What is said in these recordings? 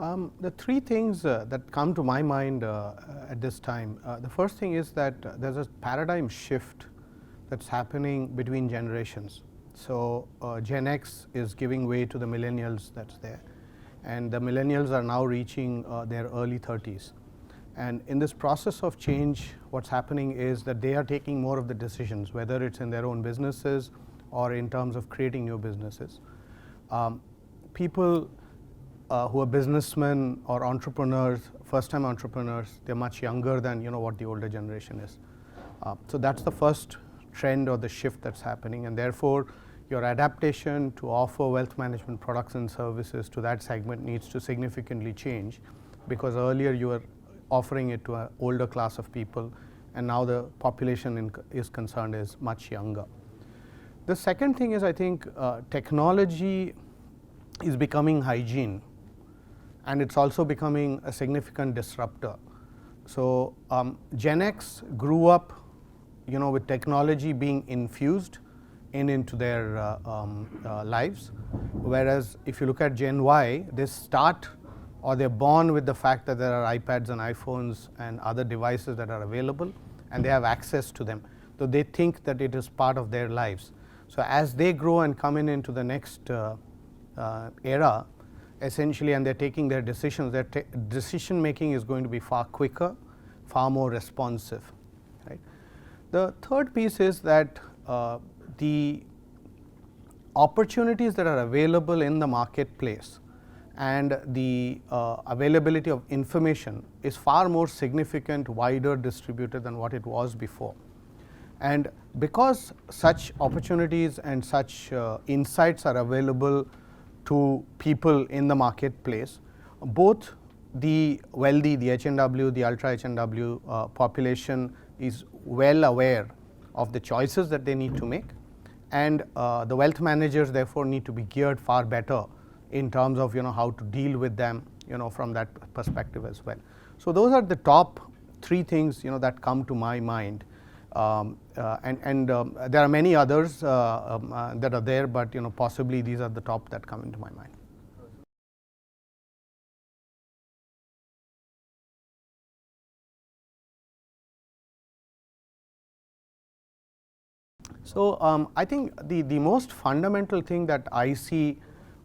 The three things that come to my mind at this time, the first thing is that there's a paradigm shift that's happening between generations. So, Gen X is giving way to the millennials that's there, and the millennials are now reaching their early 30s. And in this process of change, what's happening is that they are taking more of the decisions, whether it's in their own businesses or in terms of creating new businesses. People who are businessmen or entrepreneurs, first-time entrepreneurs, they're much younger than what the older generation is. So that's the first trend or the shift that's happening, and therefore your adaptation to offer wealth management products and services to that segment needs to significantly change, because earlier you were offering it to an older class of people, and now the population is concerned is much younger. The second thing is, I think technology is becoming hygiene, and it's also becoming a significant disruptor. So Gen X grew up with technology being infused into their lives, whereas if you look at Gen Y, they start or they're born with the fact that there are iPads and iPhones and other devices that are available, and they have access to them. So they think that it is part of their lives. So as they grow and come into the next era, essentially, and they're taking their decisions, their decision making is going to be far quicker, far more responsive. Right? The third piece is that the opportunities that are available in the marketplace and the availability of information is far more significant, wider distributed than what it was before. And because such opportunities and such insights are available to people in the marketplace, both the wealthy, the HNW, the ultra HNW population is well aware of the choices that they need to make, and the wealth managers therefore need to be geared far better in terms of how to deal with them from that perspective as well. So those are the top three things that come to my mind, and there are many others that are there, but possibly these are the top that come into my mind. So I think the most fundamental thing that I see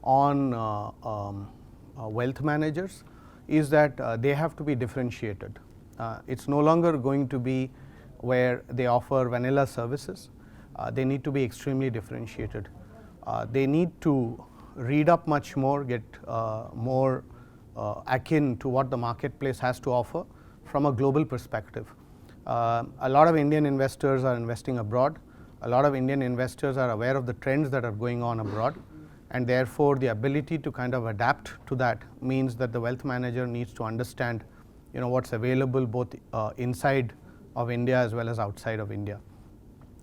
on wealth managers is that they have to be differentiated. It's no longer going to be where they offer vanilla services. They need to be extremely differentiated. They need to read up much more, get more akin to what the marketplace has to offer from a global perspective. A lot of Indian investors are investing abroad. A lot of Indian investors are aware of the trends that are going on abroad, and therefore the ability to kind of adapt to that means that the wealth manager needs to understand what's available both inside of India as well as outside of India,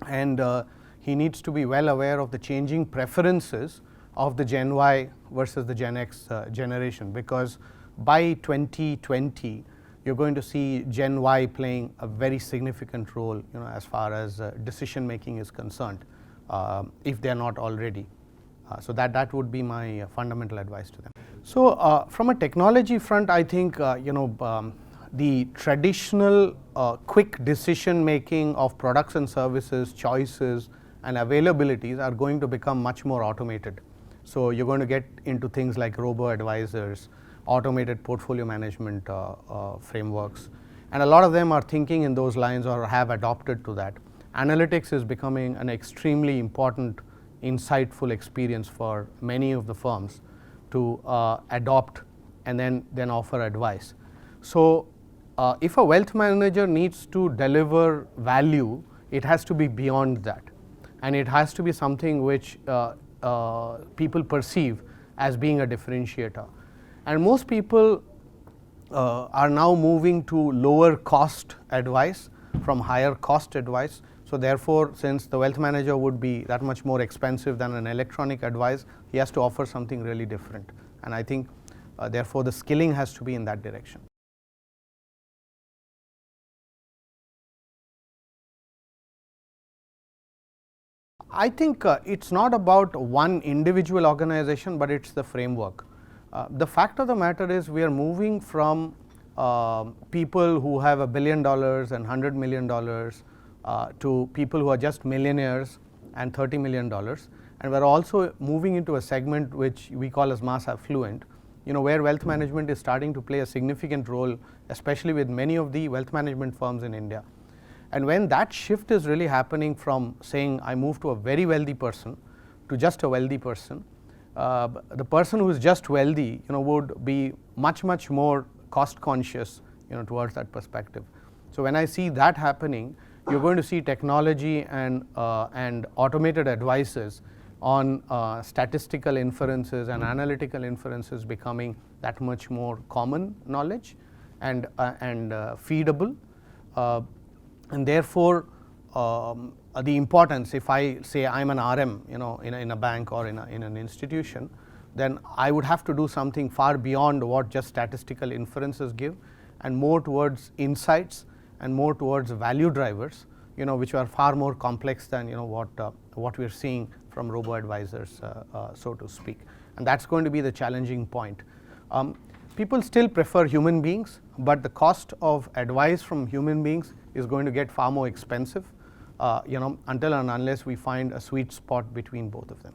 and he needs to be well aware of the changing preferences of the Gen Y versus the Gen X generation, because by 2020 you're going to see Gen Y playing a very significant role as far as decision making is concerned, if they're not already. So that would be my fundamental advice to them. So from a technology front, I think the traditional quick decision making of products and services, choices and availabilities are going to become much more automated. So you're going to get into things like robo-advisors, automated portfolio management frameworks, and a lot of them are thinking in those lines or have adopted to that. Analytics is becoming an extremely important, insightful experience for many of the firms to adopt and then offer advice. So if a wealth manager needs to deliver value, it has to be beyond that, and it has to be something which people perceive as being a differentiator. And most people are now moving to lower cost advice from higher cost advice. So therefore, since the wealth manager would be that much more expensive than an electronic advice, he has to offer something really different. And I think therefore the skilling has to be in that direction. I think it's not about one individual organization, but it's the framework. The fact of the matter is we are moving from people who have $1 billion and $100 million to people who are just millionaires and $30 million. And we're also moving into a segment which we call as mass affluent, where wealth management is starting to play a significant role, especially with many of the wealth management firms in India. And when that shift is really happening from saying I move to a very wealthy person to just a wealthy person, the person who is just wealthy would be much more cost conscious towards that perspective. So when I see that happening, you're going to see technology and automated advices on statistical inferences and analytical inferences becoming that much more common knowledge and feedable, and therefore the importance, if I say I'm an RM in a bank or in an institution, then I would have to do something far beyond what just statistical inferences give, and more towards insights and more towards value drivers, which are far more complex than what we're seeing from robo-advisors, so to speak. And that's going to be the challenging point. People still prefer human beings, but the cost of advice from human beings is going to get far more expensive, until and unless we find a sweet spot between both of them.